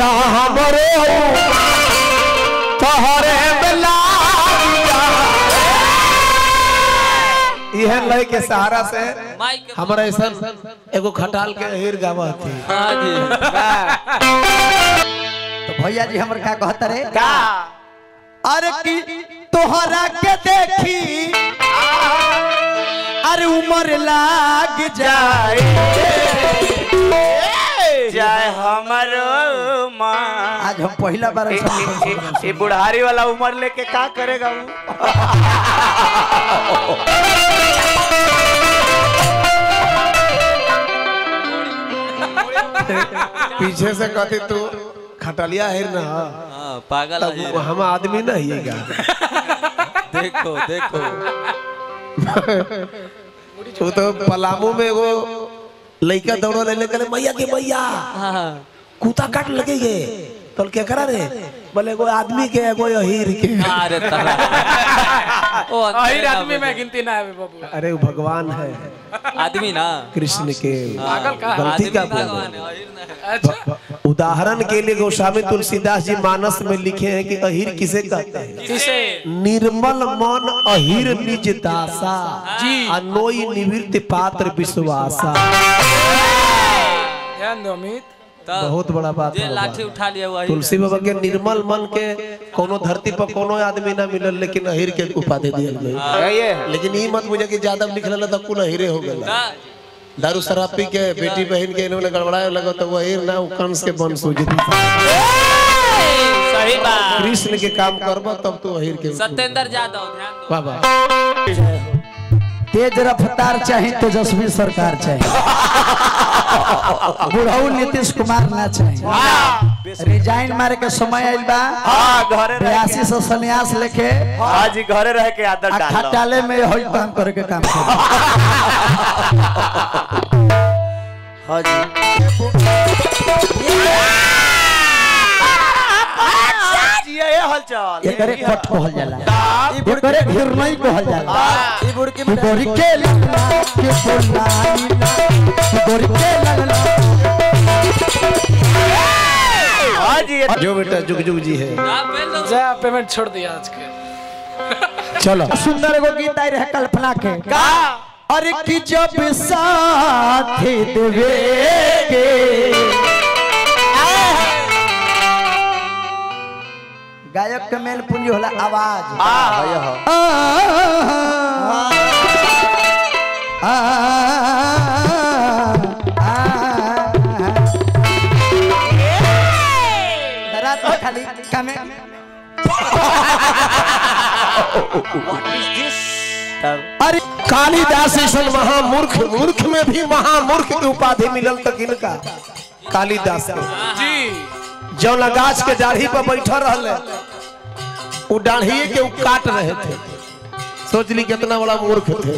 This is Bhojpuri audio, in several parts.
राम रो तोहरे बेला यह लय के सहारा से हमारा ऐसा एगो खटाल के हीर गावा थी। तो भैया जी हमर का कहता रे का अरे की तोहरा के देखी अरे उमर लाग जाए जाए हमारो माँ। आज हम पहला बार ये बुढ़ारी वाला उम्र लेके क्या करेगा वो? पीछे से कहती तू खटलिया है ना पागल हम आदमी नहीं है। देखो देखो वो तो पलामू में वो लड़का दौड़ लेने के लिए मैया के मैया कूता काट लगेगे तो क्या करा रे बोले कोई आदमी के कोई अहीर के। अरे अहीर आदमी में गिनती ना है बाबू। अरे वो भगवान है आदमी ना कृष्ण के पागल का गलती का भगवान है अच्छा उदाहरण के लिए गोस्वामी तुलसीदास जी मानस में लिखे हैं कि अहीर किसे कहते हैं? किसे? निर्मल मन अहीर निज दासा अनोई निवृत्ति पात्र विश्वासा। ध्यान दो अमित बहुत बड़ा बात है। लाठी उठा लिया हुआ तुलसी बाबा के निर्मल मन के कोनो धरती पर कोनो आदमी ना मिलल लेकिन अहीर के उपाधि दियल गई। लेकिन ये मत मुझे कि ज्यादा लिखल तो कुल अहीरे हो गए। दारू शराब पी के बेटी बहन के इन्होंने गड़बड़ाए लगा तो वो अहीर ना कंस के वंश हो सही बात। कृष्ण के काम करबो तब तो अहीर के। सत्येंद्र यादव ध्यान दो बाबा तेज रफ्तार चाहिए तेजस्वी सरकार चाहिए बुढ़ऊ नीतीश कुमार ना चाहिए। रिजाइन मारे के समय आइल बा। घरे 82 से संन्यास लेके आज घरे रह के आदत डाल खटाले में होई काम करे के काम कर। हां जी ये हलचल ये करे कट कहल जाला ये करे घिरनई कहल जाला ई बुड़ के गोरी के लगना के बोलाई ना गोरी के लगना। हां जी जो बेटा जुग जुग जी है जा पेमेंट छोड़ दिया आज के। चलो सुंदर एगो गीत आई रहे कल्पना के का अरे कि जब साथ देवेगे गायक के मेन पूंजी होला आवाज। रात में खाली कमे अरे कालिदास ऐसा महामूर्ख मूर्ख में भी महामूर्ख की उपाधि मिलल तक इनका कालिदास जी जो गाछ के डाढ़ी पर बैठा रहले वो डाढ़ी के वो काट रहे थे। सोच ली कितना बड़ा मूर्ख थे।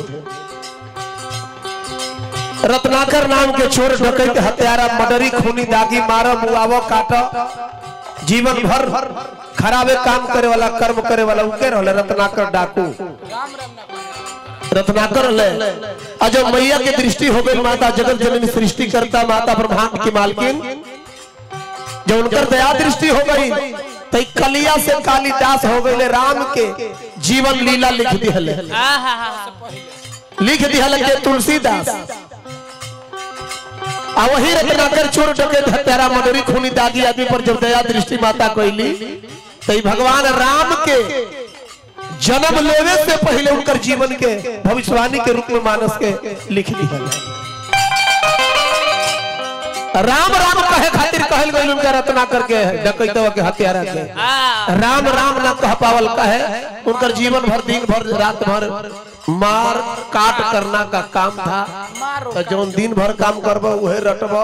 रत्नाकर नाम के चोर डकैत हत्यारा मर्डरी खूनी दागी मारा मुआवो काटा जीवन भर खराबे काम करे वाला कर्म करे वाला उके रहले रत्नाकर डाकू रत्नाकर ले अजो मैया की दृष्टि हो गई माता जगत जननी सृष्टि करता माता ब्रह्मांड की मालकिन जब उनकर दया दृष्टि हो गई तो कलिया से कालिदास हो गए राम के जीवन लीला लिख दिहल के तुलसीदास आ वही रत्नाकर चोर डकैत हत्यारा मर्डरी खूनी दागी आदमी पर जब दया दृष्टि माता कैली तो भगवान राम के जन्म लेने से पहले उनकर जीवन के भविष्यवाणी के रूप में मानस के लिख दिया। राम राम कहे खातिर कहल गई उनका रत्नाकर के डकैतवा के हत्यारा के राम राम ना कह पावल कहे उनकर जीवन भर दिन भर रात भर मार काट करना का काम था। तो जो दिन भर काम करबो उहे रटबो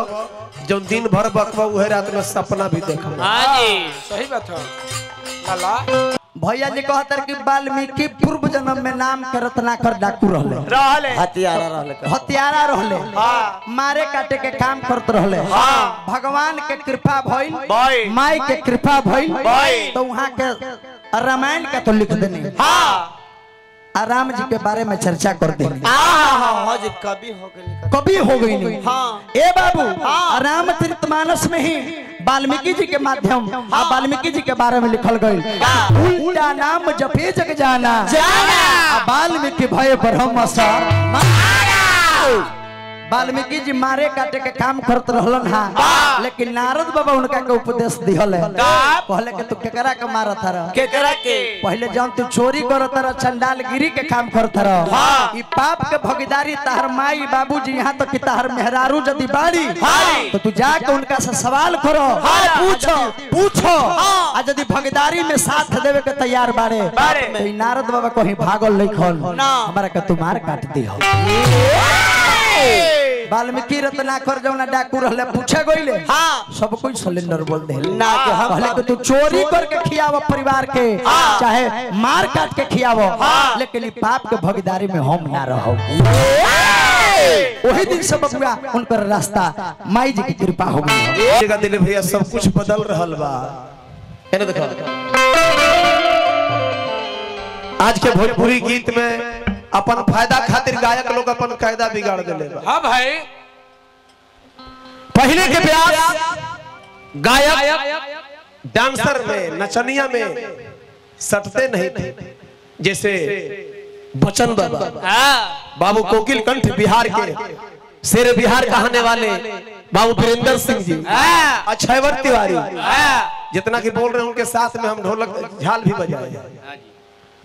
जो दिन भर बकबो उहे रात में सपना भी देखबो। हां जी सही बात है लाला भैया जी कहतर कि वाल्मीकि पूर्व जन्म में नाम के रत्नाकर डाकू रहले हत्यारा रहले मारे काटे के काम करत रहले। भगवान के कृपा भइल माई के कृपा भइल तो वहां के रामायण का तो लिख देनी राम जी के बारे में चर्चा कर देनी कभी हो गई नहीं। ए बाबू रामचरितमानस में ही वाल्मीकि जी के माध्यम वाल्मीकि जी के बारे में लिखल गई उल्टा नाम जपे जग जाना वाल्मीकि भय ब्रह्म सर वाल्मीकि जी मारे काटे के काम करत रहलन हा लेकिन नारद बाबा उनका के उपदेश दिहले कहले कि तू केकरा के मारत रह केकरा के पहले जब तू चोरी करत रह चंडालगिरी के काम करत रह ई पाप के भागीदारी तहर माई बाबूजी यहाँ तक कि तहर मेहरारू यदि बाड़ी तो तू जाके उनका से सवाल करो पूछो आ यदि भागीदारी में साथ देवे के तैयार बाड़े तो ई नारद बाबा कहीं भागल लिखल हमरा के तू मार काट दियो वाल्मीकि रत्नाकर जौना डाकू रहले पूछे गइले सब कोई सिलेंडर बोल दे ना कि हम कहले कि तू चोरी करके खियाव परिवार के चाहे मार काट के खियाव लेकिन ई पाप के भागीदारी में हम ना रहो वही दिन से बबुआ उनकर रास्ता माई जी की कृपा हो गई जगह दिले भैया सब कुछ बदल रहल बा एने देखो आज के भोजपुरी गीत में अपन फायदा खातिर गायक लोग अपन कायदा बिगाड़ देले बा। हाँ भाई पहले के ब्यास गायक डांसर में नचनिया में सटते नहीं थे जैसे बच्चन बाबा बाबू कोकिल कंठ बिहार के शेर बिहार कहने वाले बाबू वीरेंद्र सिंह जी अक्षयवर तिवारी जितना कि बोल रहे हैं उनके साथ में हम ढोलक झाल भी बजाए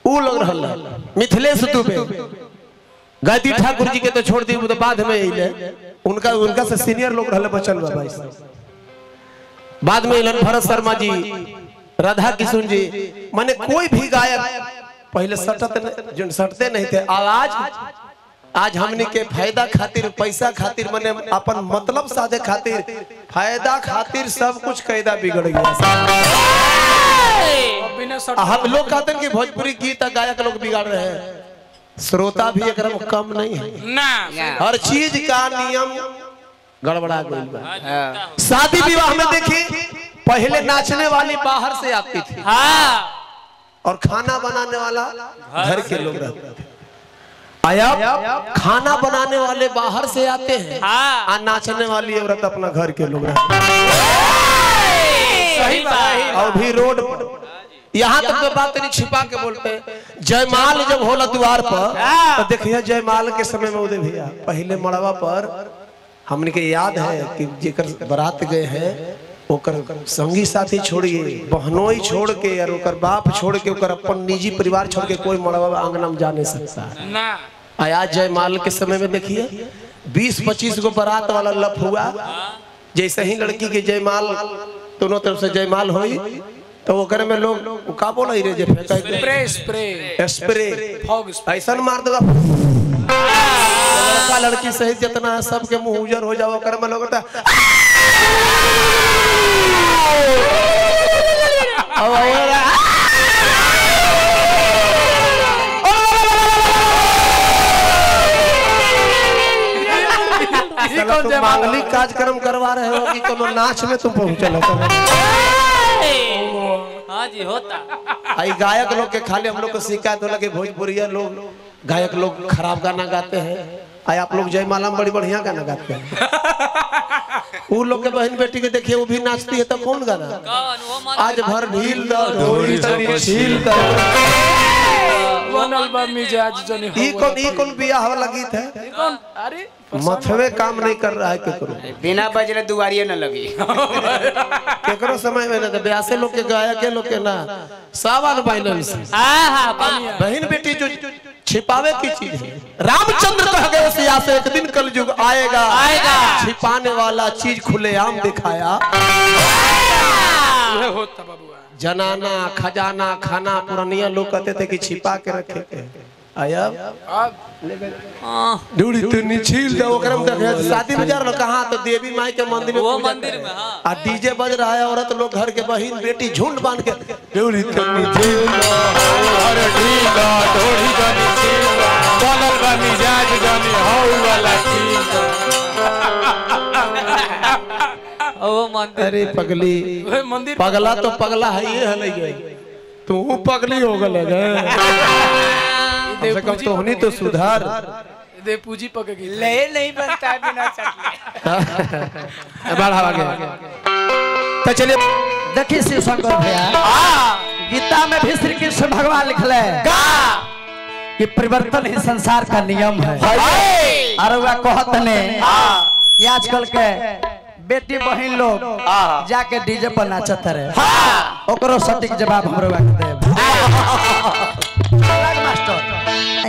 वो लग रहा मिथिलेश दुबे गायत्री ठाकुर जी के तो छोड़ दी तो बाद में अइले उनका से सीनियर लोग रहले बच्चन बाबा बाद में अइलन भरत शर्मा जी राधा किशोर जी माने कोई भी गायक पहले सटते नहीं थे आज हमने के फायदा खातिर पैसा खातिर माने अपन मतलब साधे खातिर फायदा खातिर सब कुछ कायदा बिगड़ गया हम लोग कहते हैं कि भोजपुरी गीत गायक लोग बिगाड़ रहे हैं श्रोता भी एकदम कम नहीं है ना हर चीज का नियम गड़बड़ा गया शादी विवाह में देखिए पहले नाचने वाली बाहर से आती थी और खाना बनाने वाला घर के लोग रहते थे आया खाना बनाने वाले बाहर से आते हैं और नाचने वाली औरत अपना घर के लोग रहते हैं सही बात और भी रोड यहाँ तक तो बात नहीं छिपा के बोलते हैं जयमाल जब होला द्वार पर तो देखिए जयमाल के समय में उदय भैया पहले मड़वा पर हमने के याद है कि जेकर बारात गए हैं ओकर संगी साथी छोड़िए बहनोई छोड़ के और ओकर बाप छोड़ के ओकर अपन निजी परिवार छोड़ के कोई मड़वा आंगना में जा नहीं सकता है ना आज जयमाल के समय में देखिए 20-25 गो बारात वाला लफ हुआ जैसे ही लड़की के जयमाल दोनों तरफ से जयमाल हुई तो वो करे में लोग का बोला ही रे स्प्रे स्प्रे स्प्रे फॉग ऐसा मार देगा लड़की सहित जितना है सबके मुंह उजर हो जाओ करे में लोग मांगलिक कार्यक्रम करवा रहे हो कि कोनो नाच में तुम पहुंचल हो हाँ जी होता आई गायक लोग के खाली हम लोग को शिकायत होला कि भोजपुरिया लोग गायक लोग खराब गाना गाते हैं आई आप लोग जयमाला में बड़ी बढ़िया गाना गाते हैं वो लोग के बहन बेटी के देखिए वो भी नाचती है तो कौन गाना आज भर ढील दो ढोली तनी छील दो बनल बा मिजाज जनी ई कौन बियाह वाला गीत है कौन अरे मथवे काम नहीं कर रहा है केकरो बिना बजले दुआरिये न लगी केकरो समय में ना ब्यासे लोग के गायक के लोग के ना सावन बैलेंस बहन बेटी जो छिपावे की चीज है रामचंद्र कह गए सिया से एक दिन कलयुग आएगा छिपाने वाला चीज खुलेआम दिखाया होता बाबूआ जनाना खजाना खाना पुरानिया लोग कहते थे कि छिपा के रखे थे आया अब ढूढ़ी तनी छील दो ओकरम देखे शादी में जा रहा कहां तो देवी माई के मंदिर में वो पूजा मंदिर में हां आ डीजे बज रहा है औरत लोग घर के बहन बेटी झुंड बांध के ढूढ़ी तनी छील दो अरे ढील दो ढोढ़ी तनी छील दो बनल बा मिजाज जानी हौ वाला छील दो वो मंदिर अरे पगली वह मंदिर पगला तो पगला है ये हले गई तू पगली हो गले कम से कम तो होनी तो सुधार दे पूजी पकेगी ले नहीं बनता है बिना चटनी बढ़ा आगे तो चलिए देखिए शिव शंकर भैया, गीता में भी श्री कृष्ण भगवान लिखले कि परिवर्तन ही संसार का नियम है। और वह कहत ने कि आजकल के बेटी बहन लोग जाके डीजे पर नाचत रहे, ओकरो सटीक जवाब हमरो देब। मास्टर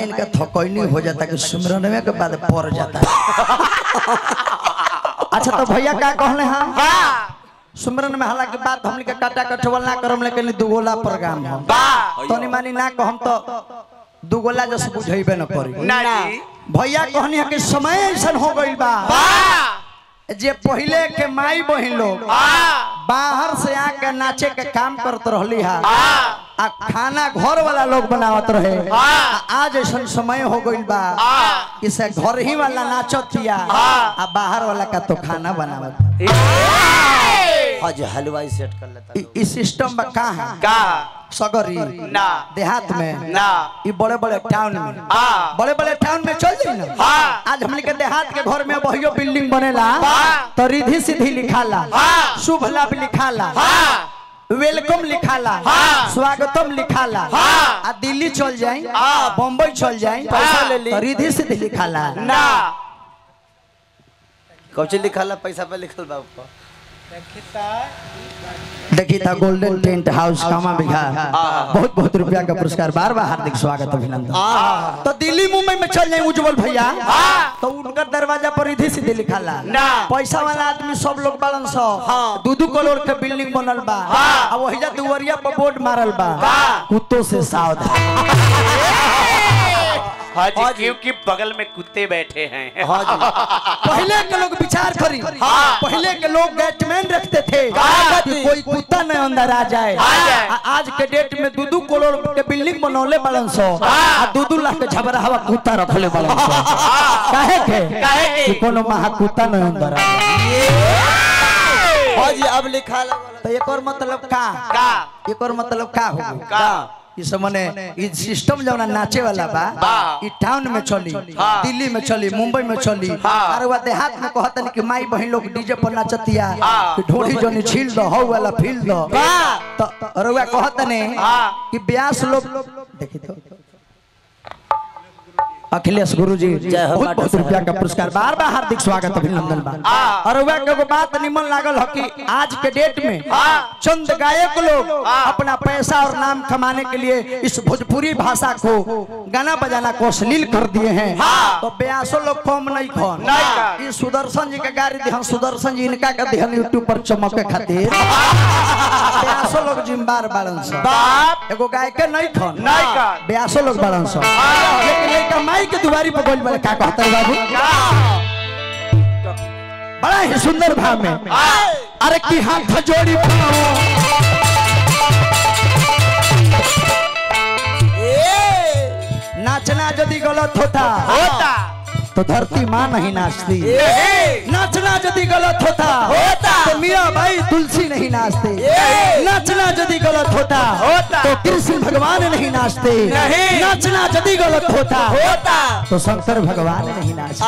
इनका थकैनी हो जाता कि सुमरनवे के बाद पड़ जाता। अच्छा तो भैया क्या कहले हैं सुमरन में हालांकि बात हमने के काटा कटवल ना करम, लेकिन दुगोला प्रोग्राम है तनी मानी ना कहम तो दुगोला जस बुझेबे न करी। भैया कहनी है कि समय ऐसा हो गई बा जे पहले के माई बहन लोग बाहर से आके नाचे के काम करत रहली है, आ खाना घर वाला लोग बनावत रहे। आज ऐसा समय हो गई बा कि से घर ही वाला नाचत किया, आ बाहर वाला का तो खाना बनावत। आज हलवाई सेट कर लेता। इस सिस्टम में कहाँ है का सगरी ना देहात में ना ये बड़े बड़े टाउन में, बड़े बड़े टाउन में चल जाए ना। आज हमने के देहात के घर में वही बिल्डिंग बनेला तो रिधि सिद्धि लिखाला, शुभ लाभ लिखाला, वेलकम लिखाला, स्वागतम लिखाला। आ दिल्ली चल जाए, बम्बई चल जाए, पैसा ले ली रिधि सिद्धि लिखाला ना। कौन लिखाला पैसा पे लिखल बाबू देखी था गोल्डन टेंट हाउस कामा बिघा, बहुत बहुत रुपया का पुरस्कार, बार बार हार्दिक स्वागत अभिनंदन। तो दिल्ली मुंबई में चल जाए उज्जवल भैया तो उनका दरवाजा पर रिधि सिद्धि लिखाला, पैसा वाला आदमी सब लोग बालन सौ 2-2 करोड़ के बिल्डिंग बनल बा, अब वही जा दुवरिया पर बोर्ड मारल बा कुत्तों से सावधान। क्योंकि बगल में कुत्ते बैठे हैं। पहले के लोग विचार करी, पहले के लोग बैटमैन रखते थे कि कोई कुत्ता न अंदर आ जाए। आज के डेट में 2-2 करोड़ के बिल्डिंग बनौले बड़न सौ, 2-2 लाख के झबरा हवा कुत्ता रखले बड़न सौ। काहे के कि कोनो महा कुत्ता न अंदर आ जाए। अब लिखा तो एक और मतलब का एक और मतलब का हो इस मने ये सिस्टम जो नाचे वाला बा ये टाउन में चली, दिल्ली में चली, मुंबई में चली, और वह देहात में कहता नहीं कि माई बहन लोग डीजे पर नाचतिया कि ढोड़ी जोनी छील दो हो वाला फील दो। तो और वह कहता नहीं कि ब्यास लोग देखी तो अखिलेश गुरुजी बहुत बहुत रुपया का पुरस्कार, बार बार हार्दिक स्वागत अभिनंदन बा। और वह को बात निमन लागल हो कि आज के डेट में चंद गायक लोग अपना पैसा और नाम कमाने के लिए इस भोजपुरी भाषा को गाना बजाना को अश्लील कर दिए हैं। तो ब्यासो लोग कम नहीं खन, ये सुदर्शन जी का गाड़ी दिहन, सुदर्शन जी इनका का दिहन यूट्यूब पर चमके खातिर ब्यासो लोग जिम्बार बालन स एगो गायक नहीं खन, ब्यासो लोग बालन स। लेकिन के दुआरी पर बोल बड़े का कहता है बाबू, बड़ा ही सुंदर भाव में अरे की हाथ जोड़ी नाचना यदि गलत होता तो धरती माँ नहीं नाचती, नाचना यदि गलत होता तो मियाँ भाई तुलसी नहीं नाचते, नाचना यदि गलत होता तो कृष्ण भगवान नहीं नाचते, नाचना यदि गलत होता तो शंकर भगवान नहीं नाचते।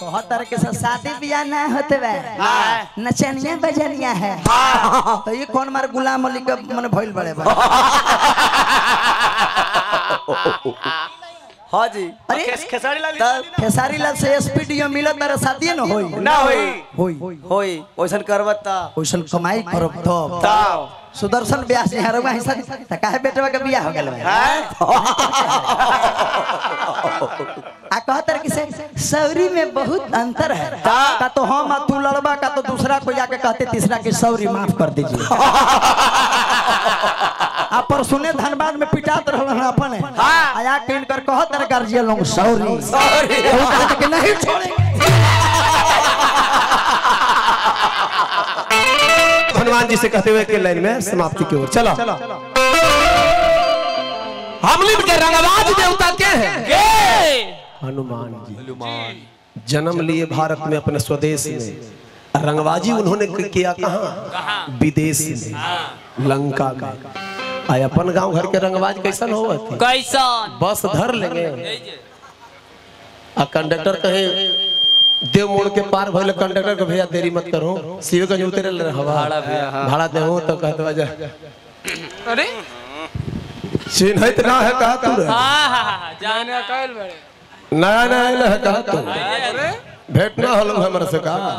बहुत तरह के शादी ब्याह ना होते नचनिया बजनिया है तो ये कौन मार गुलाम अली का मन भइल बड़े हाँ जी। अरे खेसारी लाल से एसपीडीओ मिलत तारा शादी न होई ना होई ओइसन करबता ओइसन कमाई करब तो सुदर्शन ब्याह से हरवा हिस्सा त काहे बेटवा के बियाह हो गेल है आ कहतर कि से सौरी में बहुत अंतर है का तो हम तू लड़बा का तो दूसरा को जाके कहते तीसरा की सौरी माफ कर दीजिए। आप पर सुने धनबाद में पिटात रहलन अपन आया के इनकर कहतर गार्जियन लोग सौरी के नहीं छोड़ेंगे। हनुमान जी से कहते हुए के लाइन में समाप्ति की ओर चलो। हमलिन के रंगबाज देवता क्या है? हनुमान जी जन्म लिए भारत में अपने स्वदेश में, रंगबाजी उन्होंने किया कहाँ? विदेश में, लंका में। आय अपन गांव घर के रंगबाज कैसन हो? कैसन बस धर लेंगे आ कंडक्टर कहे देव मोड़ के पार भइल कंडक्टर को भैया देरी मत करो शिवगंज उतरे हवा भाड़ा दे हो तो कहत बजा अरे चिन्हित ना है कहा तू रे जाने अकाल बड़े नया नया है कहा तू अरे भेंट ना होलो हमरा से कहा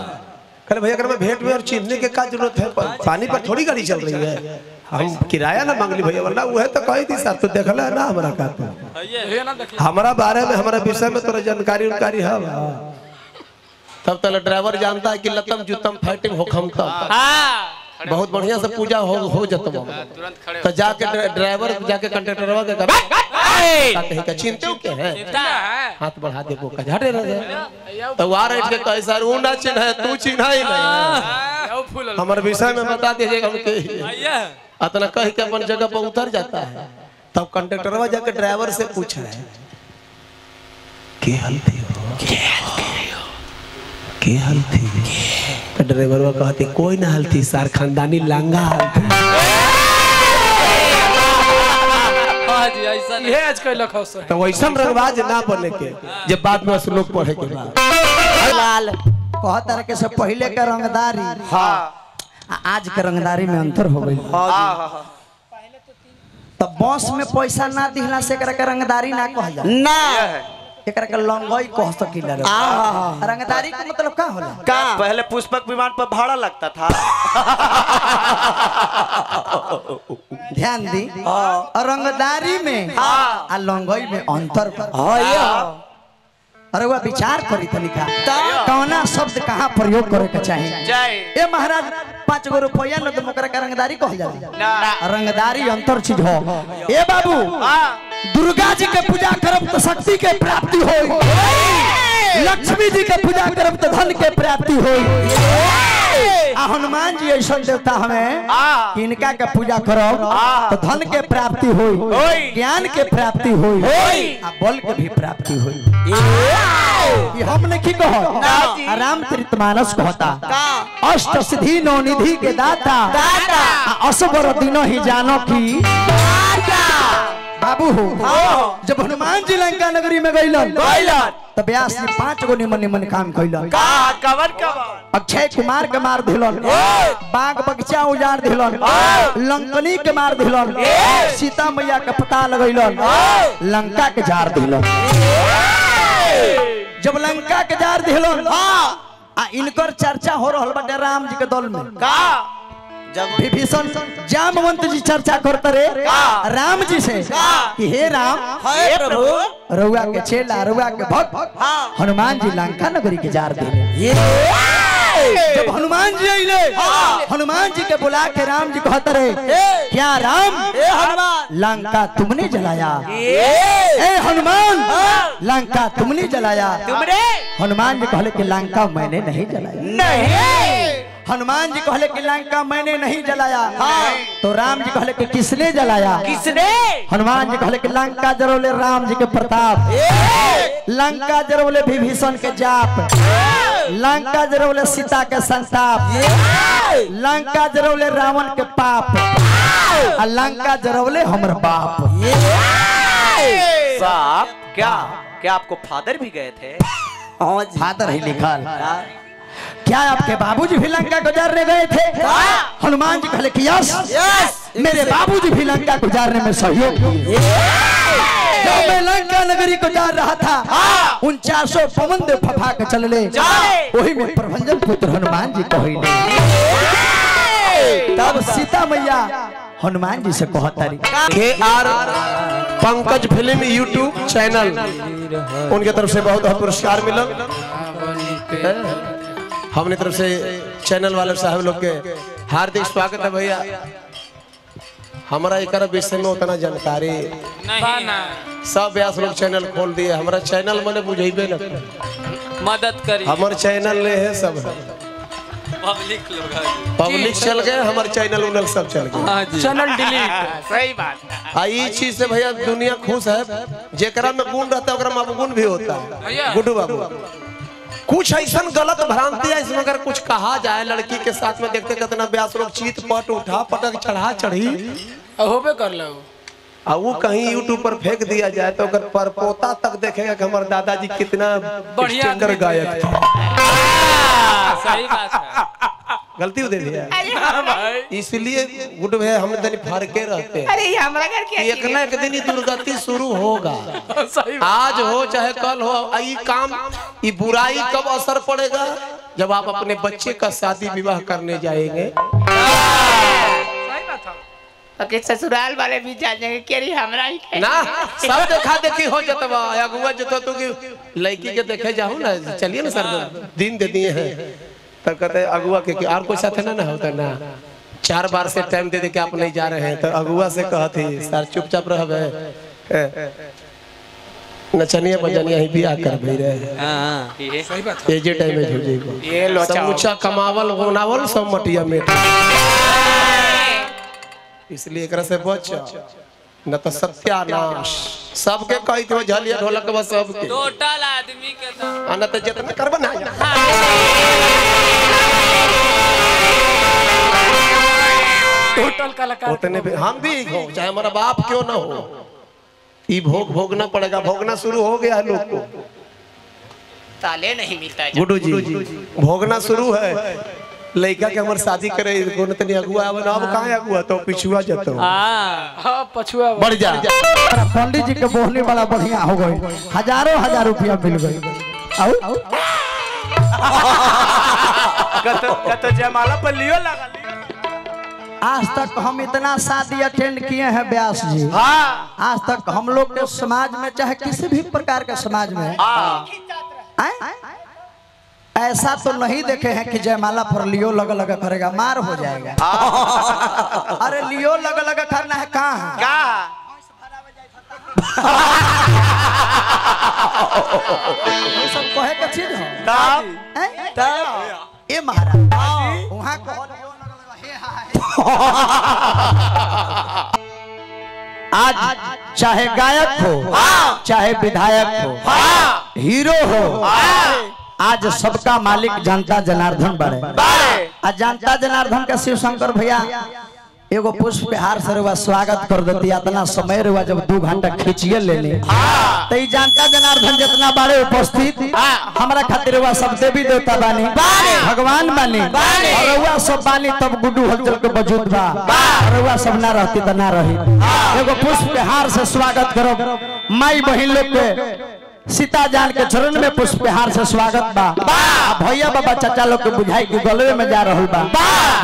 कल भैया अगर मैं भेंट में और चिन्हने के का जरूरत है पानी पर थोड़ी गाड़ी चल रही है हम किराया ना मांगली भैया वरना वो है तो कही थी साहब तो देखला है ना हमारा का ये ना देख हमारा बारे में हमारा विषय में तोरा जानकारी उनकारी है तब तक ड्राइवर जानता है कि लतम जुतम फाइटिंग होखम तब बहुत बढ़िया से पूजा हो जतम तुरंत खड़े तो जाके ड्राइवर जाके कंडक्टरवा के कहे का चिंते के है हाथ बढ़ा दे वो का हटे रह तो वार इट के कहे सर वो ना चिन्ह तू चिन्ह ही नहीं आओ फूल हमारे विषय में बता दीजिएगा हम के अतना कह के अपन जगह पर उतर जाता है तब कंडक्टरवा जाके ड्राइवर से पूछा है के हाल थी के हाल थी तो ड्राइवरवा कहते कोई ना हाल थी सार खानदानी लांगा हाल थी जी ऐसा ये आज कल लखो सर तो वैसा रंगबाज ना बने के जब बाद में श्लोक पढ़े के बाद लाल कहत रहे से पहले के रंगदारी आज के रंगदारी में अंतर हो गई तब बॉस में पैसा ना दिहला से एकरा के रंगदारी ना कह जा ना एकरा के लंगई कह सकीला रंगदारी का मतलब का होला का पहले पुष्पक विमान पर भाड़ा लगता था ध्यान दी रंगदारी में आ लंगई में अंतर अरे वह विचार करी तनिका कौना शब्द कहाँ प्रयोग करे के चाहिए जय ए महाराज 5 गो रुपया न तो ओकरा का रंगदारी कहल जाला रंगदारी अंतर चीज हो ए बाबू दुर्गा जी के पूजा करब तो शक्ति के प्राप्ति होई लक्ष्मी जी के पूजा करब तो धन के प्राप्ति होई हनुमान जी ऐसा देवता हमें कि इनका के पूजा करब तो धन के प्राप्ति होई ज्ञान के प्राप्ति होई आ बल के भी प्राप्ति होई ये हम नहीं कहो रामचरितमानस कहता अष्ट सिद्धि नौ निधि के दाता असबर दिनो ही जानो की बाबू हो जब हनुमान जी लंका नगरी में गइलन तो व्यास ने 5 गो निमन निमन काम कइलन अक्षय कुमार के मार दिलन बाग बगीचा उजाड़ दिलन लंकनी के मार दिलन सीता मैया के पता लगैलन लंका के जार दिलन जब लंका के जार दिलन आ इनकर चर्चा हो रहल बाटे राम जी के दल में जब विभीषण जामवंत जी चर्चा करते रे राम जी से कि हे राम हे प्रभु रउआ के चेला रउआ के भक्त हनुमान जी लंका नगरी के जार दे जब हनुमान जी आइले हनुमान जी के बुला के राम जी कहते रहे क्या राम हनुमान लंका तुमने जलाया ए हनुमान लंका तुमने जलाया हनुमान जी कहले कि लंका मैंने नहीं जलाया नहीं हनुमान जी कहले कि लंका मैंने नहीं जलाया तो राम जी कहले कि किसने जलाया किसने हनुमान जी कहले कि लंका जरौले राम जी के प्रताप लंका जरौले विभीषण के जाप लंका जरौले सीता के संताप लंका जरौले रावण के पाप और लंका जरौले हमर बाप साहब क्या क्या आपको फादर भी गए थे फादर ही लिखल क्या आपके बाबूजी भी लंका गुजारने गए थे हनुमान जी कहले कि यस मेरे बाबूजी भी लंका गुजारने में सहयोग किए जब मैं लंका नगरी को जा रहा था 49 पवन दे फफा के चलले वही में प्रभंजन पुत्र हनुमान जी कहिने तब सीता मैया हनुमान जी से कहतारी KR Pankaj film YouTube channel उनके तरफ से बहुत बहुत पुरस्कार मिला हमने तरफ से चैनल वाले साहब लोग के हार्दिक स्वागत है भैया हमारा एक विषय में उतना जानकारी सब व्यास लोग चैनल खोल दिए हमारा चैनल मैंने बुझेबे न मदद करी हमारे चैनल ले है सब पब्लिक चल गए हमारे चैनल उनल सब चल गए चैनल डिलीट सही बात ये चीज से भैया दुनिया खुश है जेकरा में गुण रहता है ओकरा में गुण भी होता है गुड्डू बाबू कुछ ऐसा गलत भ्रांति है इसमें अगर कुछ कहा जाए लड़की के साथ में देखते कितना व्यास लोग चीत पट उठा पटक चढ़ा चढ़ी होबे कर लो और वो कहीं यूट्यूब पर फेंक दिया जाए तो अगर परपोता तक देखेगा कि हमारे दादाजी कितना बढ़िया स्टैंडर्ड आदमी गायक थे। सही बात है। गलती हो दे दिया इसलिए गुड भाई हम तनी फरके रहते हैं। अरे ये हमारा घर क्या एक ना एक दिन ये दुर्गति शुरू होगा। सही आज हो चाहे कल हो। ये काम ये बुराई कब असर पड़ेगा जब आप अपने बच्चे का शादी विवाह करने जाएंगे। ओके ससुराल वाले भी जान जाएंगे कि अरे हमरा ही है ना सब देखा देखी हो जाता अगुआ जतो तो कि लड़की के देखे जाओ ना चलिए ना सर दिन दे दिए हैं तो कहते अगुआ के और कोई साथ ना होता ना 4 बार से टाइम दे दे के आप नहीं जा रहे हैं तो अगुआ से कहती सर चुपचाप रहबे नचनिया बजनिया ही बियाह कर भी रहे सही बात ये जे टाइम में हो जाएगा ये लोचा समूचा कमावल गोनावल सब मटिया में इसलिए एकरा से बच न तो सत्यानाश सबके कही थे झलिया ढोलक बस सबके टोटल आदमी के तो न तो जितना करबा ना टोटल कलाकार उतने भी हम भी हो चाहे हमारा बाप क्यों ना हो ये भोगना पड़ेगा। भोगना शुरू हो गया लोग को ताले नहीं मिलता है गुड्डू जी भोगना शुरू है। लड़का के हमारे शादी करे कोन तनी अगुआ अब कहां अगुआ तो पिछुआ जतो हां पछुआ बढ़ जा। पंडित जी के बोहनी बड़ा बढ़िया हो गई हजार रुपया मिल गई। कतो जयमाला पर लियो लगा लियो। आज तक हम इतना शादी अटेंड किए हैं व्यास जी। हाँ आज तक हम लोग के समाज में चाहे किसी भी प्रकार के समाज में ऐसा तो नहीं देखे हैं कि जयमाला पर लियो लगा लगा करेगा मार हो जाएगा। अरे लियो लगा लगा करना है कहाँ सब कहे का चीज हो तब ये महाराज वहाँ आज चाहे गायक हो चाहे विधायक हो हीरो हो आज सबका मालिक जनता जनार्दन बड़े। आज जनता जनार्दन का शिव शंकर भैया एगो पुष्प हार से रुआ स्वागत कर देती इतना समय रुआ जब 2 घंटा खींचिए लेने तो जनता जनार्दन जितना बड़े उपस्थित हमारा खातिर रुआ सब देवी देवता बानी भगवान बानी रुआ सब बानी तब गुड्डू हलचल के वजूद बा रुआ सब ना रहती तो ना रही। एगो पुष्प हार से स्वागत करो माई बहन लोग के सीता जान के चरण में पुष्पहार से स्वागत बा भैया बाबा चाचा लोग के बुझाई के गलवे में जा रहल बा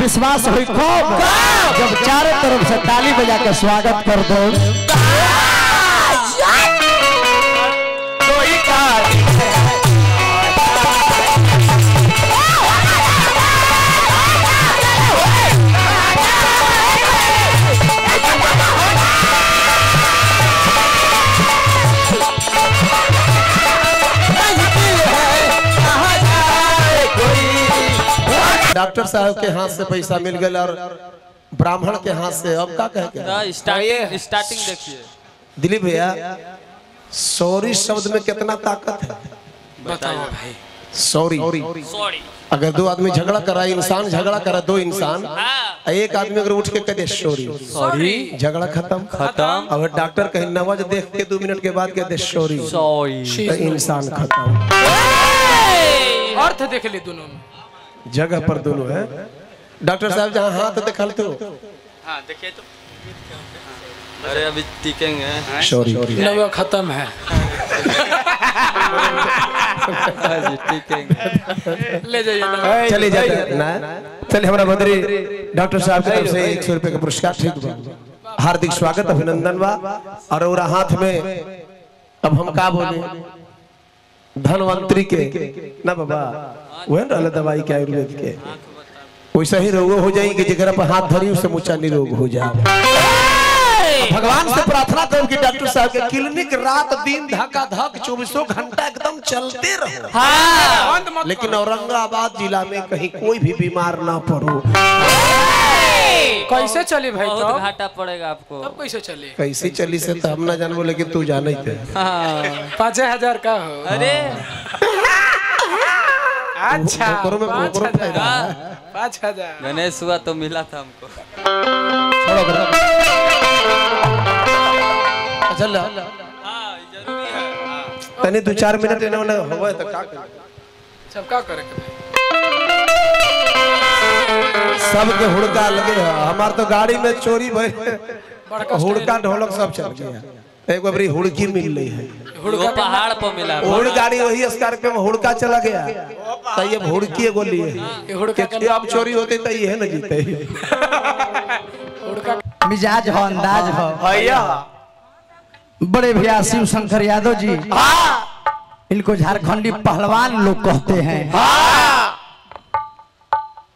विश्वास हुई खूब जब चारों तरफ से ताली बजा के स्वागत कर दो। डॉक्टर साहब के हाथ से पैसा मिल गया और ब्राह्मण के हाथ से अब क्या कह स्टार्टिंग देखिए दिलीप भैया सॉरी शब्द में कितना ताकत है बताओ भाई। सॉरी अगर 2 आदमी झगड़ा करा इंसान झगड़ा करा 2 इंसान एक आदमी अगर उठ के कह दे सॉरी झगड़ा खत्म। अगर डॉक्टर कहीं नवाज देख के 2 मिनट के बाद कह दे सॉरी तो इंसान खत्म। अर्थ देख ले दोनों में जगह पर दोनों है। डॉक्टर साहब जहाँ हाथ दिखल तो हाँ देखिए तो अरे अभी टिकेंगे सॉरी नवा खत्म है ले जाइए चले जाते ना चलिए हमारा बद्री डॉक्टर साहब की तरफ से 100 रुपए का पुरस्कार ठीक बा हार्दिक स्वागत अभिनंदन बा। और हाथ में अब हम का बोले धनवंतरी के ना बाबा वह रहल दवाई के आयुर्वेद के वैसा ही रोग हो जाएगी कि जगह पर हाथ धरी उससे मुचा निरोग हो जाए। भगवान से प्रार्थना करो कि डॉक्टर साहब के क्लिनिक रात दिन धक्का धक 24 घंटा एकदम चलते रहो। हाँ। लेकिन औरंगाबाद जिला में कहीं कोई भी बीमार ना पड़ो। कैसे चली भाई तो घाटा पड़ेगा आपको तब कैसे चली कैसे चली से तो हम ना जानबो लेकिन तू जाने थे 5000 का हो। अरे अच्छा में 5000 गणेश हुआ तो मिला था हमको। छोड़ो चल तनी 2-4 मिनट इन्होंने होवे तो का करे सब का करे सबके हुड़का लगे हमार तो गाड़ी में चोरी भई हुड़का ढोलक सब चल गया एक बारी हुड़की मिल रही है वो पहाड़ पर मिला हुड़ गाड़ी वही स्कॉर्पियो में हुड़का चला गया तो ये हुड़की गोली है कि अब चोरी होती तो ये न जीते मिजाज हो अंदाज हो भैया बड़े भैया शिव शंकर यादव जी इनको झारखंडी पहलवान लोग कहते हैं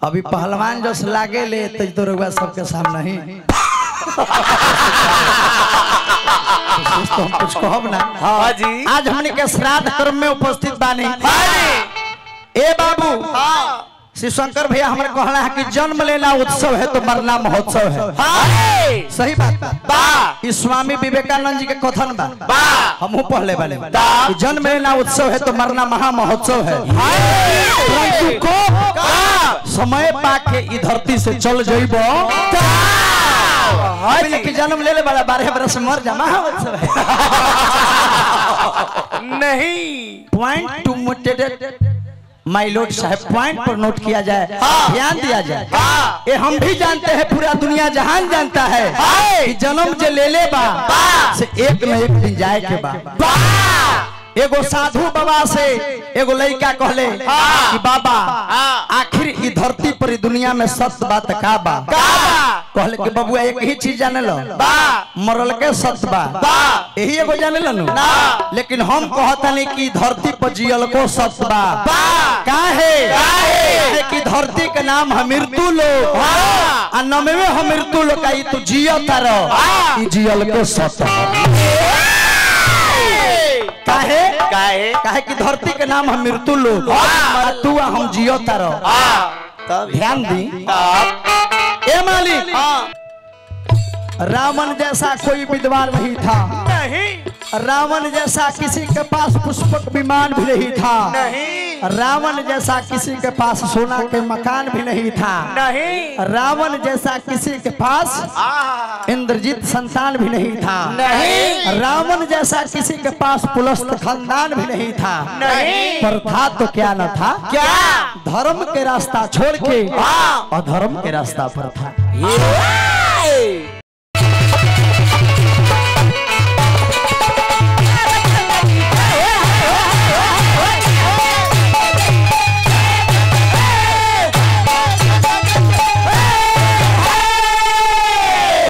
अभी पहलवान जो लागे ले तो रउआ सबके सामने ही तो हम कुछ कहब ना। हाँ जी आज हमने के श्राद्ध कर्म में उपस्थित बानी ए बाबू शिव शंकर भैया हमारे कहना है कि जन्म लेना उत्सव है तो मरना महोत्सव है। सही बात बा कि स्वामी विवेकानंद जी के कथन बा हमहू पढ़ले वाले कि जन्म लेना उत्सव है तो मरना महा महोत्सव है। परंतु को समय पाके ई धरती से चल जइबो कि जन्म ले वाला 12 बरस मर जा महा उत्सव है। नहीं पॉइंट टू मोटेड माय लॉर्ड साहब पॉइंट पर नोट किया जाए ध्यान दिया जाए। ये हम भी जानते हैं पूरा दुनिया जहान जानता है कि जन्म जो ले ले बा से एक न एक दिन जाए के बा। एगो साधु बाबा से एगो लड़का कहले कि बाबा आखिर ई धरती पर दुनिया में सत्य बात का बा कहले कि बबुआ एक ही चीज जाने लो मरल के सत्य बा यही एगो जाने लो लेकिन हम कहतानी कि धरती पर जियल को सत्य बा काहे कि धरती के नाम है मृत्यु लोक आ नमे हम मृत्यु लोक ई तू जियता रह ई जियल के सत्य काहे काहे काहे कि धरती के नाम है मृत्यु लोक तू हम जियता रह तब ध्यान दी ए मालिक रावण जैसा कोई विद्वान नहीं था नहीं रावण जैसा किसी के पास पुष्पक विमान भी नहीं था नहीं रावण जैसा किसी के पास सोना के मकान भी नहीं था नहीं रावण जैसा किसी के पास इंद्रजीत संतान भी नहीं था नहीं रावण जैसा किसी के पास पुलस्त खानदान भी नहीं था नहीं पर था तो क्या न था क्या धर्म के रास्ता छोड़ के अधर्म के रास्ता पर था